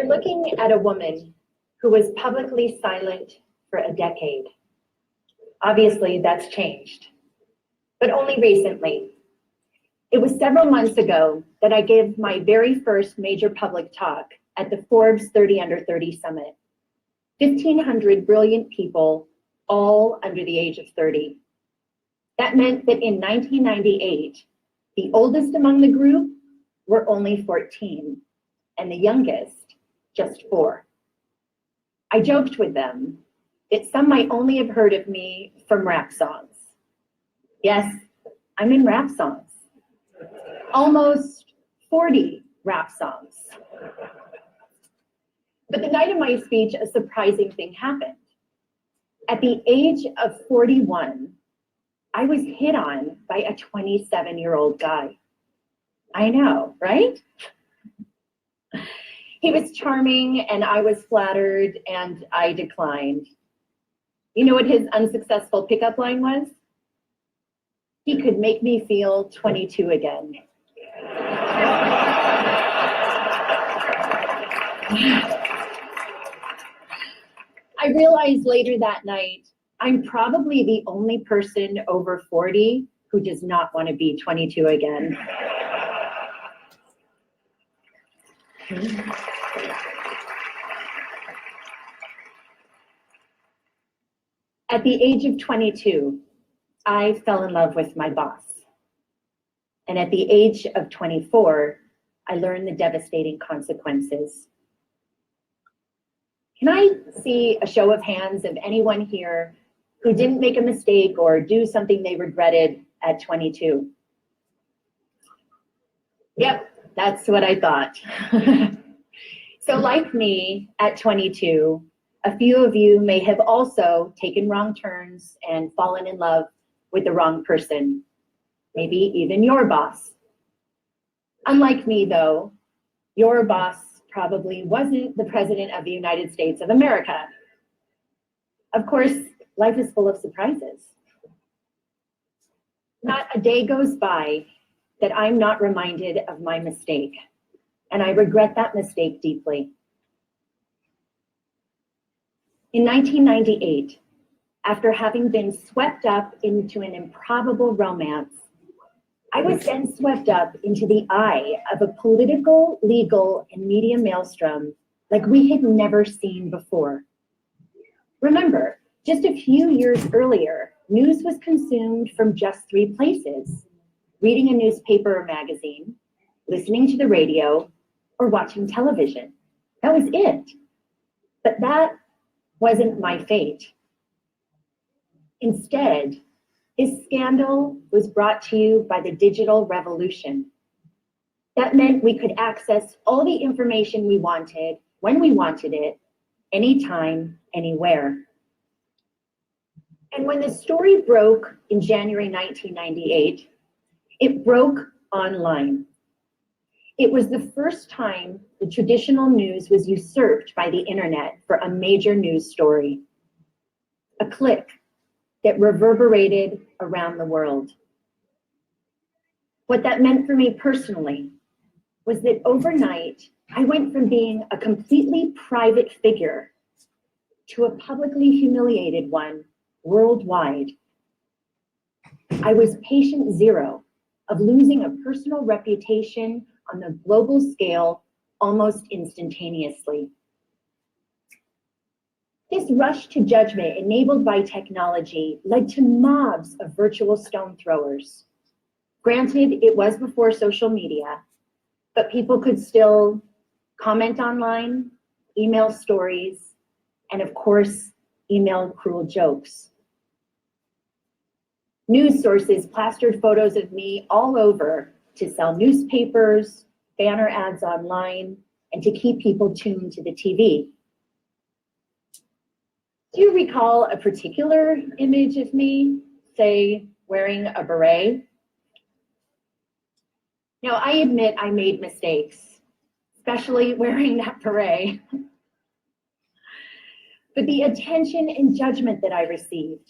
looking at a woman who was publicly silent for a decade. Obviously, that's changed, but only recently. It was several months ago that I gave my very first major public talk at the Forbes 30 Under 30 Summit. 1,500 brilliant people, all under the age of 30. That meant that in 1998, the oldest among the group were only 14, and the youngest just 4. I joked with them that some might only have heard of me from rap songs. Yes, I'm in rap songs. Almost 40 rap songs. But the night of my speech, a surprising thing happened. At the age of 41, I was hit on by a 27-year-old guy. I know, right? He was charming and I was flattered and I declined. You know what his unsuccessful pickup line was? He could make me feel 22 again. I realized later that night, I'm probably the only person over 40 who does not want to be 22 again. At the age of 22, I fell in love with my boss. And at the age of 24, I learned the devastating consequences. Can I see a show of hands of anyone here who didn't make a mistake or do something they regretted at 22? Yep, that's what I thought. So like me at 22, a few of you may have also taken wrong turns and fallen in love with the wrong person, maybe even your boss. Unlike me though, your boss probably wasn't the President of the United States of America. Of course, life is full of surprises. Not a day goes by that I'm not reminded of my mistake, and I regret that mistake deeply. In 1998, after having been swept up into an improbable romance, I was then swept up into the eye of a political, legal, and media maelstrom like we had never seen before. Remember, just a few years earlier, news was consumed from just 3 places: reading a newspaper or magazine, listening to the radio, or watching television. That was it. But that wasn't my fate. Instead, this scandal was brought to you by the digital revolution. That meant we could access all the information we wanted, when we wanted it, anytime, anywhere. And when the story broke in January 1998, it broke online. It was the first time the traditional news was usurped by the internet for a major news story. A click that reverberated around the world. What that meant for me personally was that overnight, I went from being a completely private figure to a publicly humiliated one worldwide. I was patient zero of losing a personal reputation on the global scale almost instantaneously. This rush to judgment enabled by technology led to mobs of virtual stone throwers. Granted, it was before social media, but people could still comment online, email stories, and of course, email cruel jokes. News sources plastered photos of me all over to sell newspapers, banner ads online, and to keep people tuned to the TV. Do you recall a particular image of me, say, wearing a beret? Now, I admit I made mistakes, especially wearing that beret. But the attention and judgment that I received